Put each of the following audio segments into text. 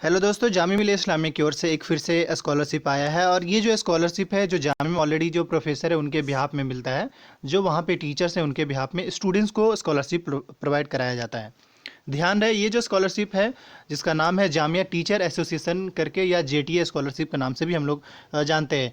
Hello दोस्तों, जामिया मिलिया इस्लामिया की ओर से एक फिर से स्कॉलरशिप आया है। और ये जो स्कॉलरशिप है, जो जामिया में ऑलरेडी जो प्रोफेसर है उनके बिहाफ में मिलता है, जो वहाँ पे टीचर्स हैं उनके बिहाफ में स्टूडेंट्स को स्कॉलरशिप प्रोवाइड कराया जाता है। ध्यान रहे, ये जो स्कॉलरशिप है जिसका नाम है जामिया टीचर एसोसिएशन करके, या जेटीए स्कॉलरशिप के नाम से भी हम लोग जानते हैं।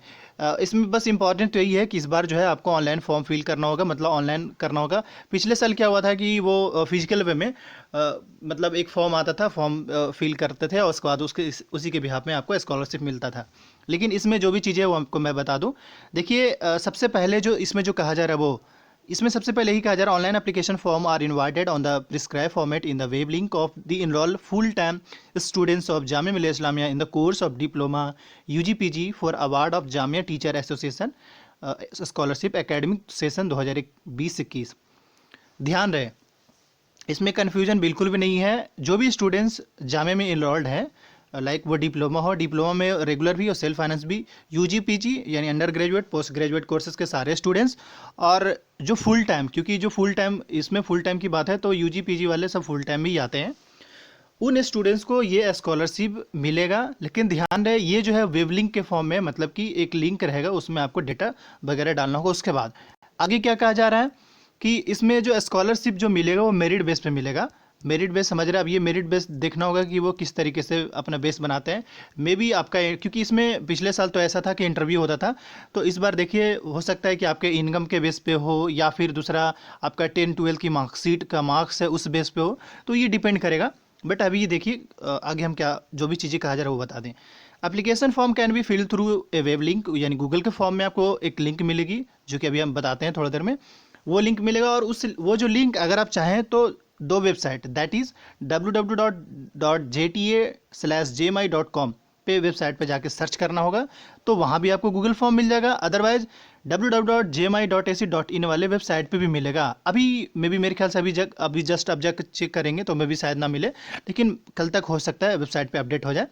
इसमें बस इंपॉर्टेंट तो यही है कि इस बार जो है आपको ऑनलाइन फॉर्म फिल करना होगा, मतलब ऑनलाइन करना होगा। पिछले साल क्या हुआ था कि वो फिजिकल वे में मतलब एक फॉर्म आता था, फॉर्म फिल करते थे और उसके बाद उसके उसी के बिहाफ में आपको स्कॉलरशिप मिलता था। लेकिन इसमें जो भी चीज़ें हैं वो आपको मैं बता दूं। देखिए, सबसे पहले जो इसमें जो कहा जा रहा है वो, इसमें सबसे पहले ही कहा जा रहा है, online application form are invited on the prescribe format in the web link of the enrol full time students of Jamia Millia Islamia in the course of diploma UG PG for award of Jamia teacher association scholarship academic session 2020-21। ध्यान रहे, इसमें confusion बिल्कुल भी नहीं है। जो भी students Jamia में इनरोल्ड हैं, लाइक वो डिप्लोमा हो, डिप्लोमा में रेगुलर भी और सेल्फ फाइनेंस भी, यूजी पीजी यानी under graduate post graduate courses के सारे स्टूडेंट्स, और जो फुल टाइम, क्योंकि जो फुल टाइम, इसमें फुल टाइम की बात है तो यूजी पीजी वाले सब फुल टाइम भी आते हैं, उन स्टूडेंट्स को ये स्कॉलरशिप मिलेगा। लेकिन ध्यान रहे, ये जो है वेब लिंक के फॉर्म में, मतलब कि एक लिंक रहेगा, उसमें आपको डेटा वगैरह डालना होगा। उसके बाद आगे क्या कहा जा रहा है कि इसमें जो स्कॉलरशिप जो मिलेगा वो मेरिट बेस पे मिलेगा। मेरिट बेस समझ रहे हैं? अब ये मेरिट बेस देखना होगा कि वो किस तरीके से अपना बेस बनाते हैं। मे बी आपका, क्योंकि इसमें पिछले साल तो ऐसा था कि इंटरव्यू होता था, तो इस बार देखिए हो सकता है कि आपके इनकम के बेस पे हो, या फिर दूसरा आपका 10-12 की मार्कशीट का मार्क्स है उस बेस पे हो, तो ये डिपेंड करेगा। बट अभी ये देखिए, आगे हम क्या जो भी चीज़ें कहा जा रहा है वो बता दें। Application form can be fill through a web link, यानी गूगल के फॉर्म में आपको एक लिंक मिलेगी, जो कि अभी हम बताते हैं थोड़ी देर में। वो लिंक मिलेगा, और उस वो जो लिंक अगर आप चाहें तो दो वेबसाइट, दैट इज़ www.jta/jmi.com पे वेबसाइट पे जाके सर्च करना होगा, तो वहाँ भी आपको गूगल फॉर्म मिल जाएगा। अदरवाइज www.jmi.ac.in वाले वेबसाइट पे भी मिलेगा। अभी मे बी मेरे ख्याल से अभी जस्ट अब जाकर चेक करेंगे तो मे भी शायद ना मिले, लेकिन कल तक हो सकता है वेबसाइट पे अपडेट हो जाए।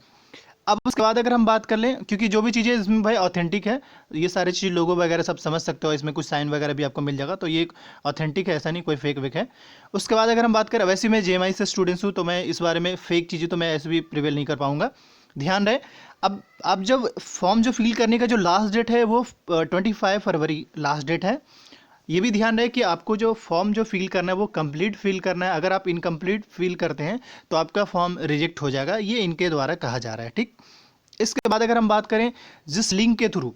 अब उसके बाद अगर हम बात कर लें, क्योंकि जो भी चीज़ें इसमें भाई ऑथेंटिक है, ये सारी चीज़ लोगो वगैरह सब समझ सकते हो, इसमें कुछ साइन वगैरह भी आपको मिल जाएगा, तो ये ऑथेंटिक है, ऐसा नहीं कोई फेक वेक है। उसके बाद अगर हम बात करें, वैसे मैं जेएमआई से स्टूडेंट्स हूँ तो मैं इस बारे में फेक चीज़ें तो मैं ऐसे भी प्रिवेल नहीं कर पाऊंगा। ध्यान रहे, अब जब फॉर्म जो फिल करने का जो लास्ट डेट है वो 25 फरवरी लास्ट डेट है। ये भी ध्यान रहे कि आपको जो फॉर्म जो फिल करना है वो कंप्लीट फिल करना है। अगर आप इनकम्प्लीट फिल करते हैं तो आपका फॉर्म रिजेक्ट हो जाएगा, ये इनके द्वारा कहा जा रहा है। ठीक, इसके बाद अगर हम बात करें जिस लिंक के थ्रू,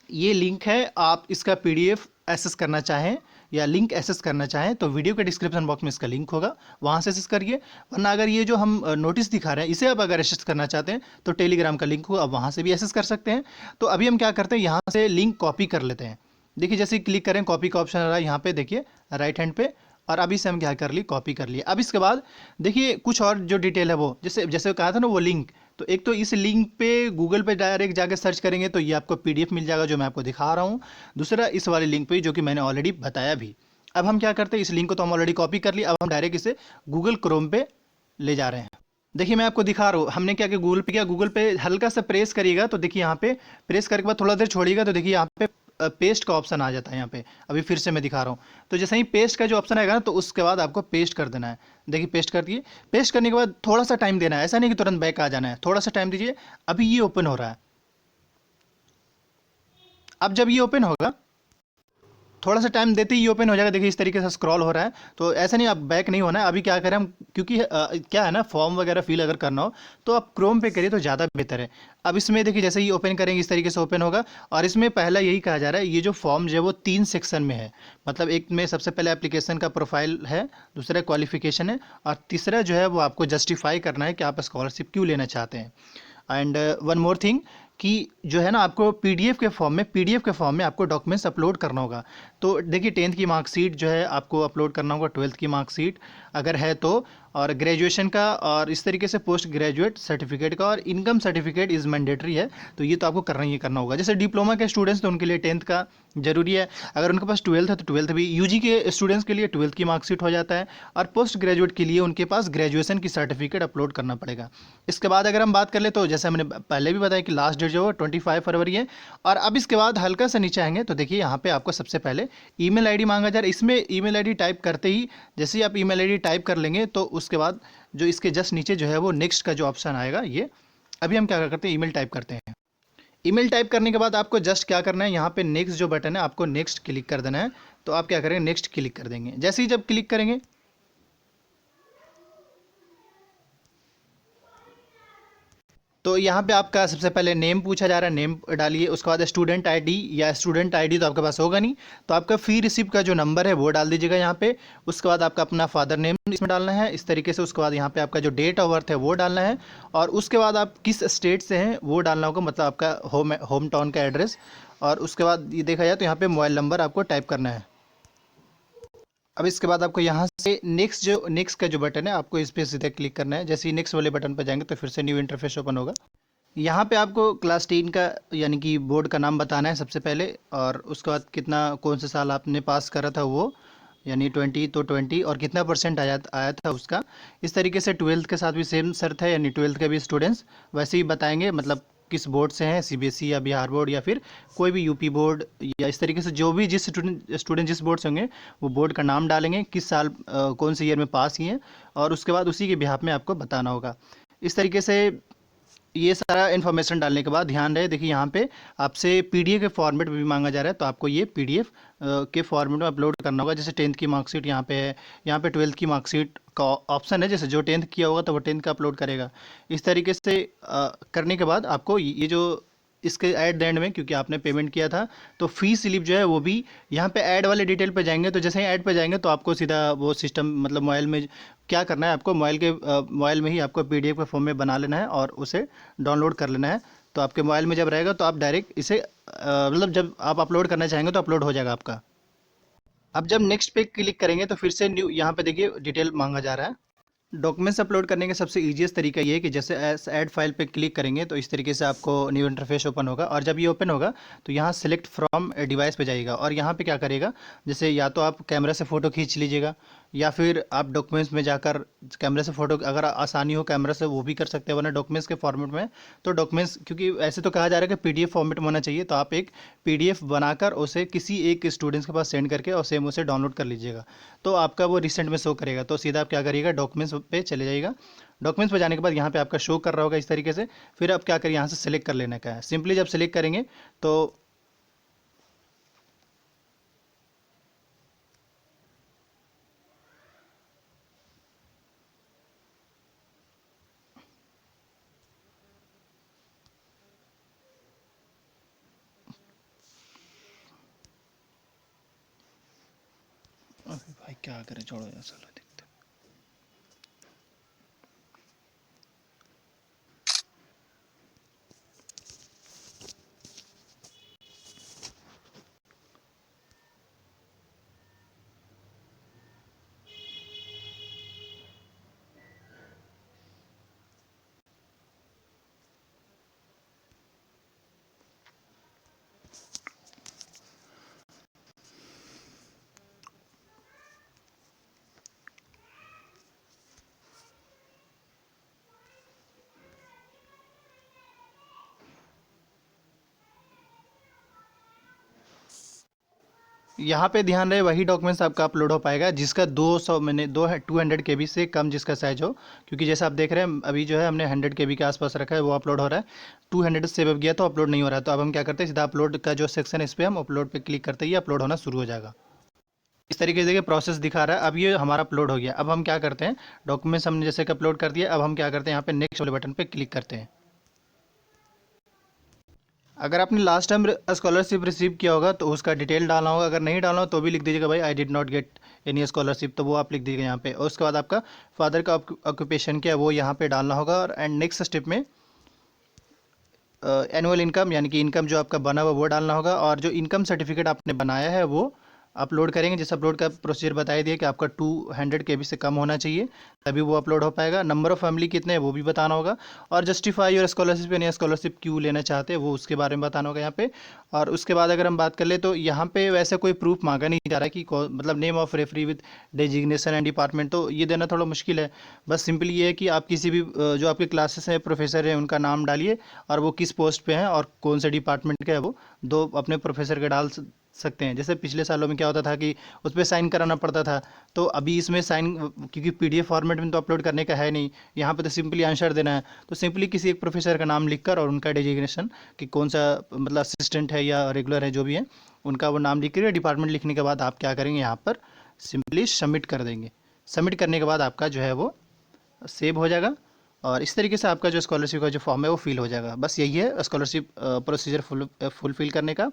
ये लिंक है, आप इसका पीडीएफ एक्सेस करना चाहें या लिंक एक्सेस करना चाहें तो वीडियो के डिस्क्रिप्शन बॉक्स में इसका लिंक होगा, वहाँ से एक्सेस करिए। वरना अगर ये जो हम नोटिस दिखा रहे हैं इसे आप अगर एक्सेस करना चाहते हैं तो टेलीग्राम का लिंक होगा, आप वहाँ से भी एक्सेस कर सकते हैं। तो अभी हम क्या करते हैं, यहाँ से लिंक कॉपी कर लेते हैं। देखिए, जैसे क्लिक करें, कॉपी का ऑप्शन आ रहा है यहाँ पे, देखिए राइट हैंड पे, और अभी से हम क्या कर लिए, कॉपी कर लिए। अब इसके बाद देखिए कुछ और जो डिटेल है वो, जैसे जैसे कहा था ना वो लिंक, तो एक तो इस लिंक पे गूगल पे डायरेक्ट जाके सर्च करेंगे तो ये आपको पीडीएफ मिल जाएगा जो मैं आपको दिखा रहा हूँ। दूसरा इस वाले लिंक पे जो कि मैंने ऑलरेडी बताया भी। अब हम क्या करते हैं, इस लिंक को तो हम ऑलरेडी कॉपी कर लिए, अब हम डायरेक्ट इसे गूगल क्रोम पे ले जा रहे हैं। देखिए मैं आपको दिखा रहा हूँ, हमने क्या किया, गूगल पे किया, गूगल पे हल्का सा प्रेस करिएगा तो देखिए यहाँ पे प्रेस करके बाद थोड़ा देर छोड़िएगा तो देखिए यहाँ पे पेस्ट का ऑप्शन आ जाता है यहाँ पे। अभी फिर से मैं दिखा रहा हूँ, तो जैसे ही पेस्ट का जो ऑप्शन आएगा ना तो उसके बाद आपको पेस्ट कर देना है। देखिए पेस्ट कर दिए, पेस्ट करने के बाद थोड़ा सा टाइम देना है, ऐसा नहीं कि तुरंत बैक आ जाना है, थोड़ा सा टाइम दीजिए। अभी ये ओपन हो रहा है। अब जब ये ओपन होगा, थोड़ा सा टाइम देते ही ओपन हो जाएगा। देखिए इस तरीके से स्क्रॉल हो रहा है, तो ऐसा नहीं, आप बैक नहीं होना है। अभी क्या करें हम, क्योंकि क्या है ना, फॉर्म वगैरह फिल अगर करना हो तो आप क्रोम पे करिए तो ज़्यादा बेहतर है। अब इसमें देखिए जैसे ही ओपन करेंगे इस तरीके से ओपन होगा, और इसमें पहला यही कहा जा रहा है, ये जो फॉर्म जो है वो 3 सेक्शन में है। मतलब एक में सबसे पहले एप्लीकेशन का प्रोफाइल है, दूसरा क्वालिफिकेशन है, और तीसरा जो है वो आपको जस्टिफाई करना है कि आप स्कॉलरशिप क्यों लेना चाहते हैं। एंड वन मोर थिंग कि जो है ना, आपको पीडीएफ के फॉर्म में आपको डॉक्यूमेंट्स अपलोड करना होगा। तो देखिए 10th की मार्कशीट जो है आपको अपलोड करना होगा, 12th की मार्कशीट अगर है तो, और ग्रेजुएशन का, और इस तरीके से पोस्ट ग्रेजुएट सर्टिफिकेट का, और इनकम सर्टिफिकेट इज़ मैंडेटरी है, तो ये तो आपको करना ही करना होगा। जैसे डिप्लोमा के स्टूडेंट्स तो उनके लिए 10th का जरूरी है, अगर उनके पास 12th है तो 12th भी, यूजी के स्टूडेंट्स के लिए 12th की मार्कशीट हो जाता है, और पोस्ट ग्रेजुएट के लिए उनके पास ग्रेजुएशन की सर्टिफिकेट अपलोड करना पड़ेगा। इसके बाद अगर हम बात कर ले तो जैसे हमने पहले भी बताया कि लास्ट डेट जो है 25 फरवरी है। और अब इसके बाद हल्का सा नीचे आएंगे तो देखिए यहाँ पे आपको सबसे पहले ईमेल आईडी मांगा जा रहा है। इसमें ईमेल आईडी टाइप करते ही, जैसे ही आप ईमेल आईडी टाइप कर लेंगे तो उसके बाद जो इसके जस्ट नीचे जो है वो नेक्स्ट का जो ऑप्शन आएगा ये। अभी हम क्या करते हैं, ईमेल टाइप करते हैं। ईमेल टाइप करने के बाद आपको जस्ट क्या करना है, यहाँ पे नेक्स्ट जो बटन है आपको नेक्स्ट क्लिक कर देना है। तो आप क्या करेंगे, नेक्स्ट क्लिक कर देंगे। जैसे ही जब क्लिक करेंगे तो यहाँ पे आपका सबसे पहले नेम पूछा जा रहा है, नेम डालिए। उसके बाद स्टूडेंट आईडी, या स्टूडेंट आईडी तो आपके पास होगा नहीं, तो आपका फी रिसिप्ट का जो नंबर है वो डाल दीजिएगा यहाँ पे। उसके बाद आपका अपना फादर नेम इसमें डालना है इस तरीके से। उसके बाद यहाँ पे आपका जो डेट ऑफ बर्थ है वो डालना है, और उसके बाद आप किस स्टेट से हैं वो डालना होगा, मतलब आपका होम टाउन का एड्रेस। और उसके बाद ये देखा जाए तो यहाँ पे मोबाइल नंबर आपको टाइप करना है। अब इसके बाद आपको यहाँ से नेक्स्ट का जो बटन है आपको इस पर सीधा क्लिक करना है। जैसे ही नेक्स्ट वाले बटन पर जाएंगे तो फिर से न्यू इंटरफेस ओपन होगा। यहाँ पे आपको क्लास 10 का यानी कि बोर्ड का नाम बताना है सबसे पहले, और उसके बाद कितना कौन से साल आपने पास करा था वो, यानी 20 तो 20, और कितना परसेंट आया आया था उसका। इस तरीके से 12th के साथ भी सेम शर्त है, यानी 12th के भी स्टूडेंट्स वैसे ही बताएंगे, मतलब किस बोर्ड से हैं, सीबीएसई या बिहार बोर्ड या फिर कोई भी यूपी बोर्ड, या इस तरीके से जो भी जिस स्टूडेंट जिस बोर्ड से होंगे वो बोर्ड का नाम डालेंगे, किस साल कौन से ईयर में पास किए हैं, और उसके बाद उसी के बिहाफ में आपको बताना होगा। इस तरीके से ये सारा इन्फॉर्मेशन डालने के बाद ध्यान रहे, देखिए यहाँ पे आपसे पीडीएफ के फॉर्मेट में भी मांगा जा रहा है, तो आपको ये पीडीएफ के फॉर्मेट में अपलोड करना होगा। जैसे 10th की मार्कशीट यहाँ पे है, यहाँ पे 12th की मार्कशीट का ऑप्शन है, जैसे जो 10th किया होगा तो वो 10th का अपलोड करेगा। इस तरीके से करने के बाद आपको ये जो इसके एट द एंड में, क्योंकि आपने पेमेंट किया था तो फी स्लिप जो है वो भी यहाँ पे ऐड वाले डिटेल पे जाएंगे। तो जैसे ही ऐड पे जाएंगे तो आपको सीधा वो सिस्टम, मतलब मोबाइल में क्या करना है, आपको मोबाइल में ही आपको पीडीएफ के फॉर्म में बना लेना है और उसे डाउनलोड कर लेना है। तो आपके मोबाइल में जब रहेगा तो आप डायरेक्ट इसे मतलब जब आप अपलोड करना चाहेंगे तो अपलोड हो जाएगा आपका। अब जब नेक्स्ट पे क्लिक करेंगे तो फिर से न्यू यहाँ पे देखिए डिटेल मांगा जा रहा है। डॉक्यूमेंट्स अपलोड करने का सबसे ईजीएस्ट तरीका ये है कि जैसे ऐड फाइल पे क्लिक करेंगे तो इस तरीके से आपको न्यू इंटरफेस ओपन होगा, और जब ये ओपन होगा तो यहाँ सेलेक्ट फ्रॉम डिवाइस पे जाइएगा, और यहाँ पे क्या करेगा, जैसे या तो आप कैमरा से फ़ोटो खींच लीजिएगा, या फिर आप डॉक्यूमेंट्स में जाकर कैमरा से फ़ोटो, अगर आसानी हो कैमरा से वो भी कर सकते हैं, वरना डॉक्यूमेंट्स के फॉर्मेट में। तो डॉक्यूमेंट्स, क्योंकि ऐसे तो कहा जा रहा है कि पीडीएफ फॉर्मेट में होना चाहिए, तो आप एक पीडीएफ बनाकर उसे किसी एक स्टूडेंट्स के पास सेंड करके और सेम उसे डाउनलोड कर लीजिएगा, तो आपका वो रिसेंट में शो करेगा। तो सीधा आप क्या करिएगा, डॉक्यूमेंट्स पे चले जाइएगा। डॉक्यूमेंट्स पे जाने के बाद यहाँ पे आपका शो कर रहा होगा इस तरीके से। फिर आप क्या करिए, यहाँ से सेलेक्ट कर लेने का है। सिंपली जब सेलेक्ट करेंगे तो अरे भाई क्या करें, छोड़ो यार, साला दिक्कत। यहाँ पे ध्यान रहे, वही डॉक्यूमेंट्स आपका अपलोड हो पाएगा जिसका 200 मैंने 200 KB से कम जिसका साइज हो, क्योंकि जैसा आप देख रहे हैं अभी जो है हमने 100 KB के आसपास रखा है, वो अपलोड हो रहा है। 200 से अब गया तो अपलोड नहीं हो रहा है। तो अब हम क्या करते हैं, सीधा अपलोड का जो सेक्शन है इस पर हम अपलोड पे क्लिक करते ही अपलोड होना शुरू हो जाएगा। इस तरीके से देखिए प्रोसेस दिखा रहा है। अब ये हमारा अपलोड हो गया। अब हम क्या करते हैं, डॉक्यूमेंट्स हमने जैसे कि अपलोड कर दिया, अब हम क्या करते हैं, यहाँ पे नेक्स्ट वाले बटन पे क्लिक करते हैं। अगर आपने लास्ट टाइम स्कॉलरशिप रिसीव किया होगा तो उसका डिटेल डालना होगा, अगर नहीं डालना हो तो भी लिख दीजिएगा भाई I did not get any scholarship, तो वो आप लिख दीजिएगा यहाँ पे। और उसके बाद आपका फादर का ऑक्यूपेशन क्या है वो यहाँ पे डालना होगा। और एंड नेक्स्ट स्टेप में एनुअल इनकम यानी कि इनकम जो आपका बना हुआ वो डालना होगा, और जो इनकम सर्टिफिकेट आपने बनाया है वो अपलोड करेंगे। जैसे अपलोड का प्रोसीजर बताई दिया कि आपका 200 KB से कम होना चाहिए, तभी वो अपलोड हो पाएगा। नंबर ऑफ़ फैमिली कितने हैं वो भी बताना होगा, और जस्टिफाई और स्कॉलरशिप यानी स्कॉलरशिप क्यों लेना चाहते हैं वो उसके बारे में बताना होगा यहाँ पे। और उसके बाद अगर हम बात कर ले तो यहाँ पे वैसे कोई प्रूफ मांगा नहीं जा रहा है कि मतलब name of referee with designation and department, तो ये देना थोड़ा मुश्किल है। बस सिंपली ये है कि आप किसी भी जो आपके क्लासेस हैं प्रोफेसर हैं उनका नाम डालिए, और वो किस पोस्ट पे हैं और कौन से डिपार्टमेंट का है वो दो अपने प्रोफेसर के डाल सकते हैं। जैसे पिछले सालों में क्या होता था कि उस पे साइन कराना पड़ता था, तो अभी इसमें साइन, क्योंकि पीडीएफ फॉर्मेट में तो अपलोड करने का है नहीं, यहाँ पे तो सिंपली आंसर देना है। तो सिंपली किसी एक प्रोफेसर का नाम लिखकर और उनका डेजिग्नेशन कि कौन सा, मतलब असिस्टेंट है या रेगुलर है जो भी है, उनका वो नाम लिख कर डिपार्टमेंट लिखने के बाद आप क्या करेंगे, यहाँ पर सिंपली सबमिट कर देंगे। सबमिट करने के बाद आपका जो है वो सेव हो जाएगा, और इस तरीके से आपका जो स्कॉलरशिप का जो फॉर्म है वो फिल हो जाएगा। बस यही है स्कॉलरशिप प्रोसीजर फुलफिल करने का।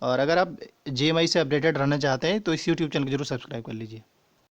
और अगर आप जेएमआई से अपडेटेड रहना चाहते हैं तो इस यूट्यूब चैनल को जरूर सब्सक्राइब कर लीजिए।